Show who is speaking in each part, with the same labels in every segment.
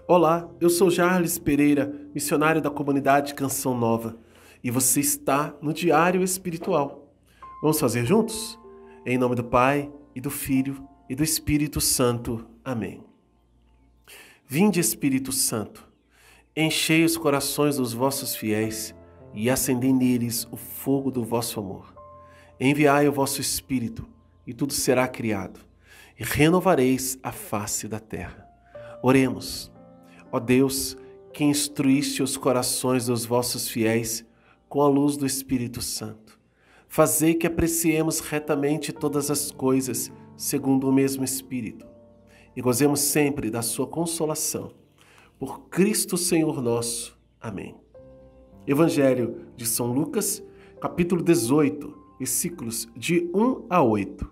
Speaker 1: Olá, eu sou Jarles Pereira, missionário da comunidade Canção Nova, e você está no Diário Espiritual. Vamos fazer juntos? Em nome do Pai, e do Filho, e do Espírito Santo. Amém. Vinde, Espírito Santo, enchei os corações dos vossos fiéis e acendei neles o fogo do vosso amor. Enviai o vosso Espírito, e tudo será criado, e renovareis a face da terra. Oremos. Ó Deus, que instruíste os corações dos vossos fiéis com a luz do Espírito Santo, fazei que apreciemos retamente todas as coisas segundo o mesmo Espírito e gozemos sempre da sua consolação. Por Cristo Senhor nosso. Amém. Evangelho de São Lucas, capítulo 18, versículos de 1 a 8.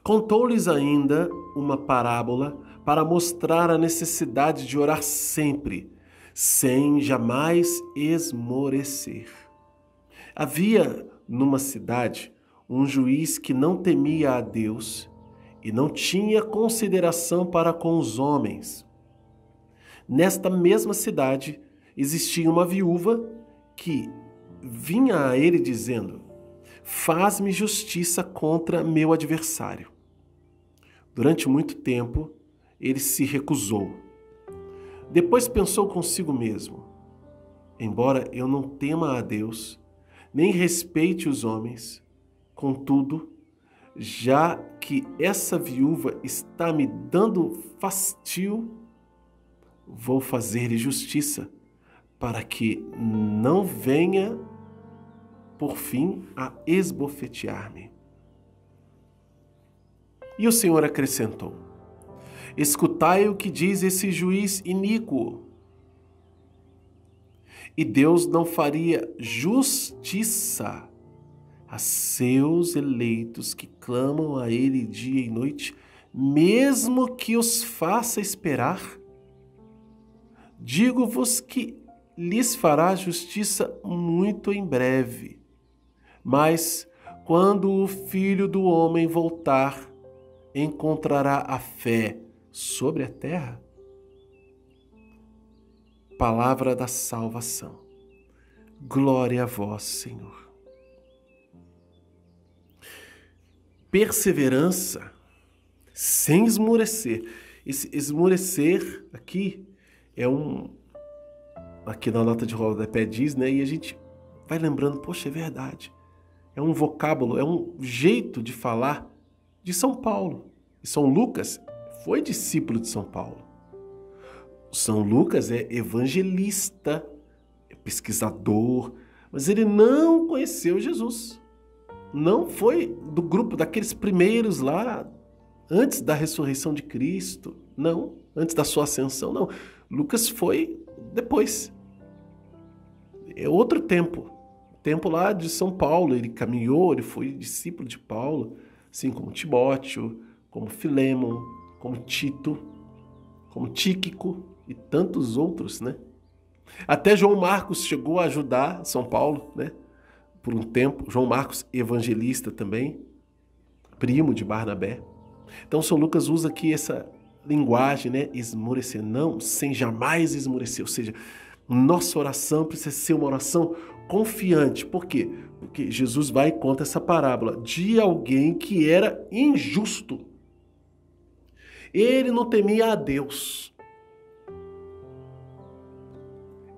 Speaker 1: Contou-lhes ainda uma parábola para mostrar a necessidade de orar sempre, sem jamais esmorecer. Havia numa cidade um juiz que não temia a Deus e não tinha consideração para com os homens. Nesta mesma cidade existia uma viúva que vinha a ele dizendo: faz-me justiça contra meu adversário. Durante muito tempo, ele se recusou. Depois pensou consigo mesmo: embora eu não tema a Deus, nem respeite os homens, contudo, já que essa viúva está me dando fastio, vou fazer-lhe justiça, para que não venha, por fim, a esbofetear-me. E o Senhor acrescentou: escutai o que diz esse juiz iníquo. E Deus não faria justiça a seus eleitos que clamam a Ele dia e noite, mesmo que os faça esperar? Digo-vos que lhes fará justiça muito em breve. Mas, quando o Filho do Homem voltar, encontrará a fé sobre a terra? Palavra da salvação. Glória a vós, Senhor. Perseverança sem esmorecer. Esse esmorecer aqui é aqui na nota de rodapé diz, né? E a gente vai lembrando, poxa, é verdade. É um vocábulo, é um jeito de falar de São Paulo. E São Lucas foi discípulo de São Paulo. São Lucas é evangelista, é pesquisador, mas ele não conheceu Jesus. Não foi do grupo daqueles primeiros lá, antes da ressurreição de Cristo. Não, antes da sua ascensão, não. Lucas foi depois. É outro tempo. Tempo lá de São Paulo. Ele caminhou, ele foi discípulo de Paulo, assim como Timóteo, como Filémon, como Tito, como Tíquico e tantos outros, né? Até João Marcos chegou a ajudar São Paulo, né? Por um tempo. João Marcos, evangelista também, primo de Barnabé. Então, São Lucas usa aqui essa linguagem, né? Esmorecer, não, sem jamais esmorecer. Ou seja, nossa oração precisa ser uma oração confiante. Por quê? Porque Jesus vai e conta essa parábola de alguém que era injusto. Ele não temia a Deus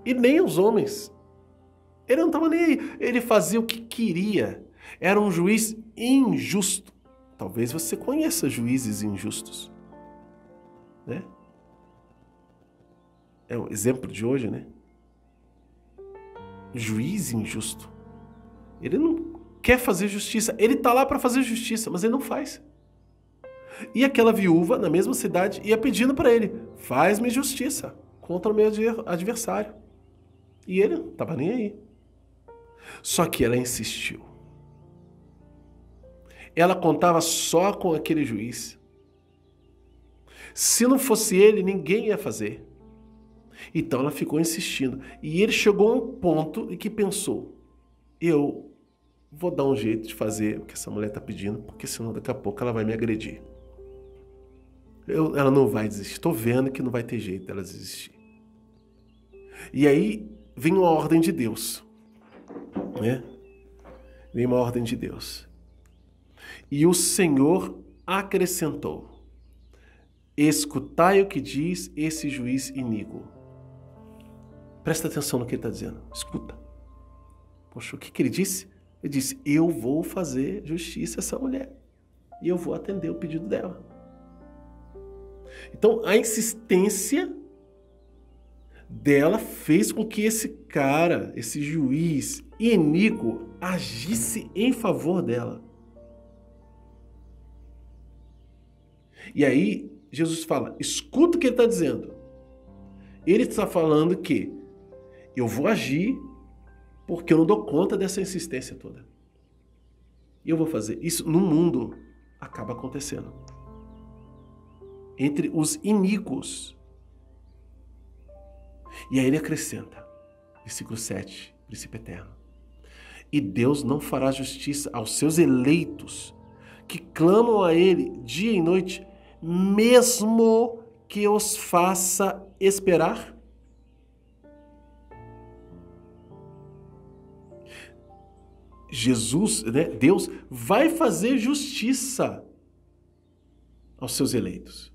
Speaker 1: e nem os homens. Ele não estava nem aí. Ele fazia o que queria. Era um juiz injusto. Talvez você conheça juízes injustos, né? É um exemplo de hoje, né? Juiz injusto. Ele não quer fazer justiça. Ele está lá para fazer justiça, mas ele não faz. E aquela viúva, na mesma cidade, ia pedindo para ele: faz-me justiça contra o meu adversário. E ele não estava nem aí. Só que ela insistiu. Ela contava só com aquele juiz. Se não fosse ele, ninguém ia fazer. Então ela ficou insistindo. E ele chegou a um ponto em que pensou: eu vou dar um jeito de fazer o que essa mulher está pedindo, porque senão daqui a pouco ela vai me agredir. Ela não vai desistir. Estou vendo que não vai ter jeito dela desistir. E aí vem uma ordem de Deus, né? Vem uma ordem de Deus. E o Senhor acrescentou: escutai o que diz esse juiz iníquo. Presta atenção no que ele está dizendo. Escuta. Poxa, o que ele disse? Ele disse: eu vou fazer justiça a essa mulher. E eu vou atender o pedido dela. Então, a insistência dela fez com que esse cara, esse juiz iníquo, agisse em favor dela. E aí, Jesus fala: escuta o que ele está dizendo. Ele está falando que eu vou agir porque eu não dou conta dessa insistência toda. E eu vou fazer. Isso no mundo acaba acontecendo. Entre os iníquos. E aí ele acrescenta, versículo 7, princípio eterno: e Deus não fará justiça aos seus eleitos, que clamam a ele dia e noite, mesmo que os faça esperar? Jesus, né, Deus vai fazer justiça aos seus eleitos.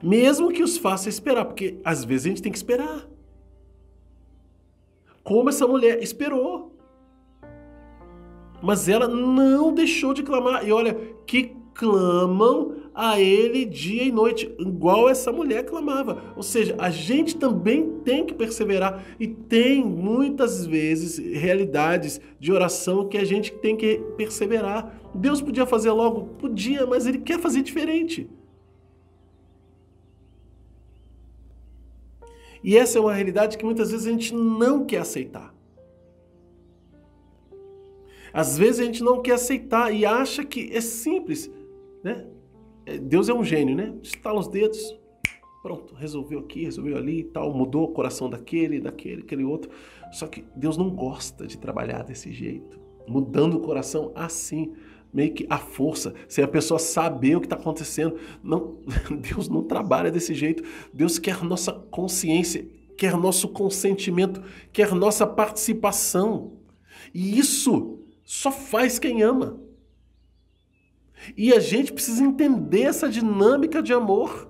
Speaker 1: Mesmo que os faça esperar, porque às vezes a gente tem que esperar. Como essa mulher esperou. Mas ela não deixou de clamar. E olha, que clamam a ele dia e noite, igual essa mulher clamava. Ou seja, a gente também tem que perseverar. E tem muitas vezes realidades de oração que a gente tem que perseverar. Deus podia fazer logo? Podia, mas ele quer fazer diferente. E essa é uma realidade que muitas vezes a gente não quer aceitar. Às vezes a gente não quer aceitar e acha que é simples, né? Deus é um gênio, né? Estala os dedos, pronto, resolveu aqui, resolveu ali e tal, mudou o coração daquele, aquele outro. Só que Deus não gosta de trabalhar desse jeito, mudando o coração assim, meio que à força, sem a pessoa saber o que está acontecendo. Não, Deus não trabalha desse jeito. Deus quer nossa consciência, quer nosso consentimento, quer nossa participação. E isso só faz quem ama. E a gente precisa entender essa dinâmica de amor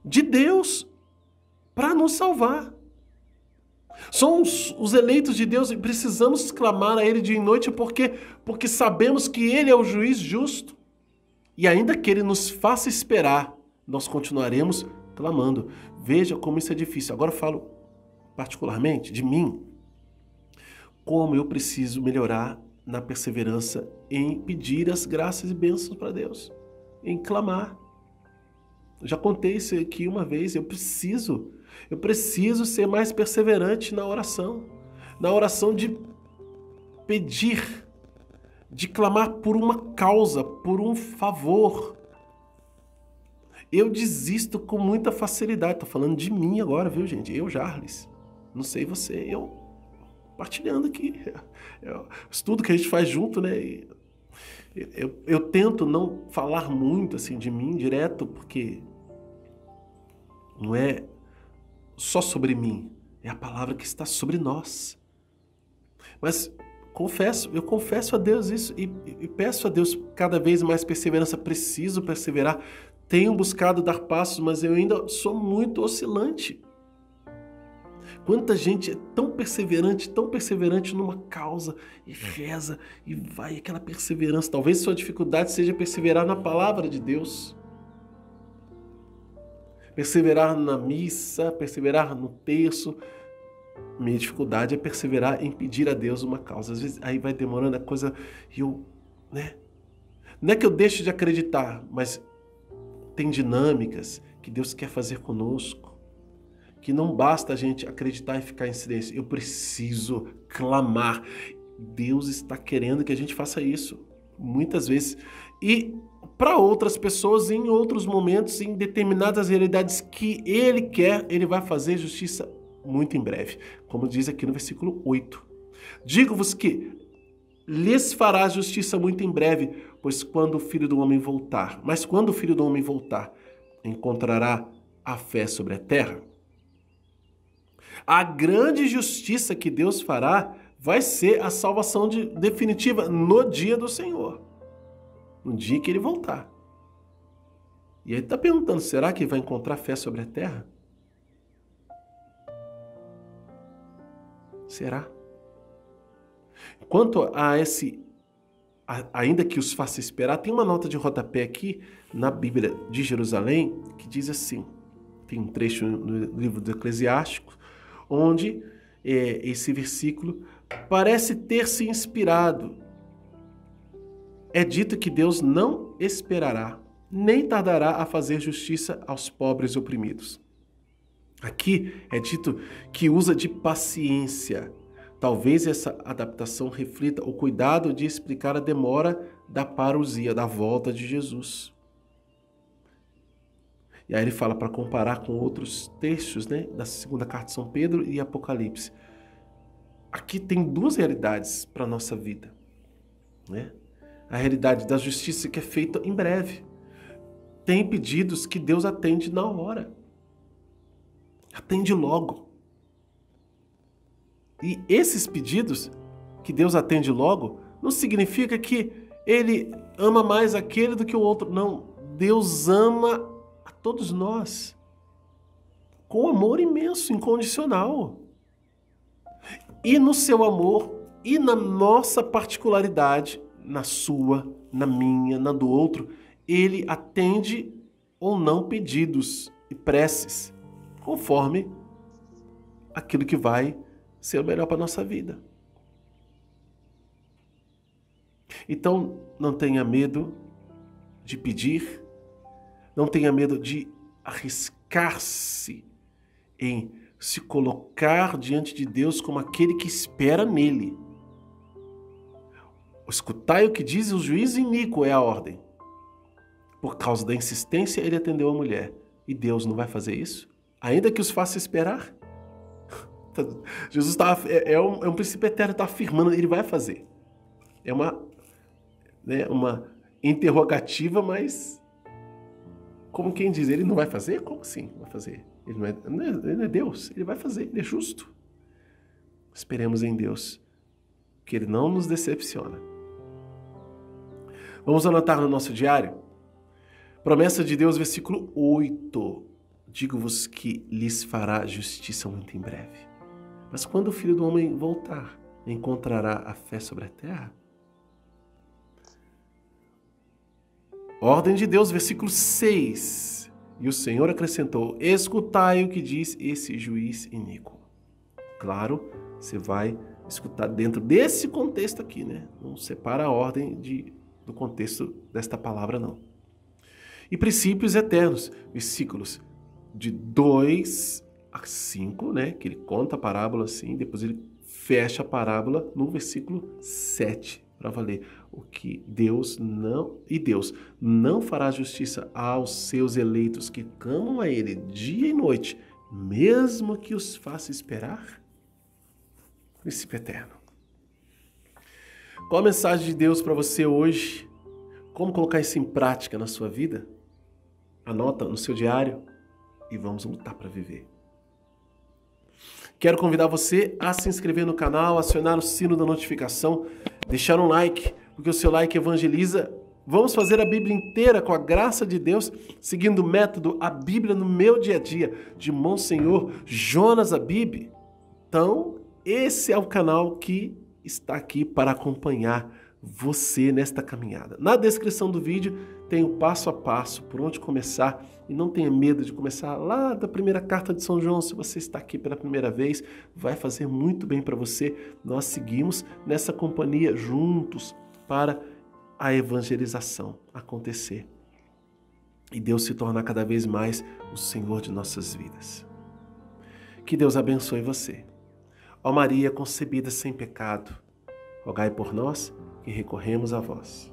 Speaker 1: de Deus para nos salvar. Somos os eleitos de Deus e precisamos clamar a Ele dia e noite porque sabemos que Ele é o juiz justo. E ainda que Ele nos faça esperar, nós continuaremos clamando. Veja como isso é difícil. Agora eu falo particularmente de mim, como eu preciso melhorar na perseverança em pedir as graças e bênçãos para Deus, em clamar. Eu já contei isso aqui uma vez, eu preciso ser mais perseverante na oração de pedir, de clamar por uma causa, por um favor. Eu desisto com muita facilidade, estou falando de mim agora, viu gente? Eu, Jarles, não sei você, eu partilhando aqui, estudo que a gente faz junto, né? Eu tento não falar muito assim de mim direto, porque não é só sobre mim, é a palavra que está sobre nós. Mas eu confesso a Deus isso e peço a Deus cada vez mais perseverança. Preciso perseverar, tenho buscado dar passos, mas eu ainda sou muito oscilante. Quanta gente é tão perseverante numa causa e reza e vai aquela perseverança. Talvez sua dificuldade seja perseverar na palavra de Deus. Perseverar na missa, perseverar no terço. Minha dificuldade é perseverar em pedir a Deus uma causa. Às vezes aí vai demorando a coisa e né? Não é que eu deixe de acreditar, mas tem dinâmicas que Deus quer fazer conosco. Que não basta a gente acreditar e ficar em silêncio. Eu preciso clamar. Deus está querendo que a gente faça isso, muitas vezes. E para outras pessoas, em outros momentos, em determinadas realidades que Ele quer, Ele vai fazer justiça muito em breve. Como diz aqui no versículo 8. Digo-vos que lhes fará justiça muito em breve, mas quando o Filho do Homem voltar, encontrará a fé sobre a terra? A grande justiça que Deus fará vai ser a salvação definitiva no dia do Senhor, no dia que ele voltar. E aí ele está perguntando, será que vai encontrar fé sobre a terra? Será? Quanto a ainda que os faça esperar, tem uma nota de rodapé aqui na Bíblia de Jerusalém que diz assim, tem um trecho no livro do Eclesiástico, onde esse versículo parece ter se inspirado. É dito que Deus não esperará, nem tardará a fazer justiça aos pobres e oprimidos. Aqui é dito que usa de paciência. Talvez essa adaptação reflita o cuidado de explicar a demora da parousia, da volta de Jesus. E aí ele fala para comparar com outros textos, né, da segunda carta de São Pedro e Apocalipse. Aqui tem duas realidades para a nossa vida, né? A realidade da justiça que é feita em breve. Tem pedidos que Deus atende na hora. Atende logo. E esses pedidos que Deus atende logo não significa que ele ama mais aquele do que o outro. Não, Deus ama a todos nós com amor imenso, incondicional. E no seu amor e na nossa particularidade, na sua, na minha, na do outro, ele atende ou não pedidos e preces, conforme aquilo que vai ser o melhor para a nossa vida. Então, não tenha medo de pedir, não tenha medo de arriscar-se em se colocar diante de Deus como aquele que espera nele. Escutai o que diz o juiz iníquo, é a ordem. Por causa da insistência, ele atendeu a mulher. E Deus não vai fazer isso? Ainda que os faça esperar? Jesus é um princípio eterno, está afirmando, ele vai fazer. É uma interrogativa, mas como quem diz, ele não vai fazer? Como assim vai fazer? Ele não é Deus, ele vai fazer, ele é justo. Esperemos em Deus, que ele não nos decepciona. Vamos anotar no nosso diário? Promessa de Deus, versículo 8. Digo-vos que lhes fará justiça muito em breve. Mas quando o Filho do Homem voltar, encontrará a fé sobre a terra? Ordem de Deus, versículo 6. E o Senhor acrescentou, escutai o que diz esse juiz iníquo. Claro, você vai escutar dentro desse contexto aqui, né? Não separa a ordem do contexto desta palavra, não. E princípios eternos, versículos de 2 a 5, né? Que ele conta a parábola assim, depois ele fecha a parábola no versículo 7, para valer. O que Deus não fará justiça aos seus eleitos que clamam a ele dia e noite, mesmo que os faça esperar? Princípio eterno. Qual a mensagem de Deus para você hoje? Como colocar isso em prática na sua vida? Anota no seu diário e vamos lutar para viver. Quero convidar você a se inscrever no canal, acionar o sino da notificação, deixar um like, porque o seu like evangeliza. Vamos fazer a Bíblia inteira com a graça de Deus, seguindo o método A Bíblia no Meu Dia a Dia, de Monsenhor Jonas Abib. Então, esse é o canal que está aqui para acompanhar você nesta caminhada. Na descrição do vídeo tem o passo a passo, por onde começar, e não tenha medo de começar lá da primeira carta de São João. Se você está aqui pela primeira vez, vai fazer muito bem para você. Nós seguimos nessa companhia juntos para a evangelização acontecer e Deus se tornar cada vez mais o Senhor de nossas vidas. Que Deus abençoe você. Ó Maria concebida sem pecado, rogai por nós que recorremos a vós.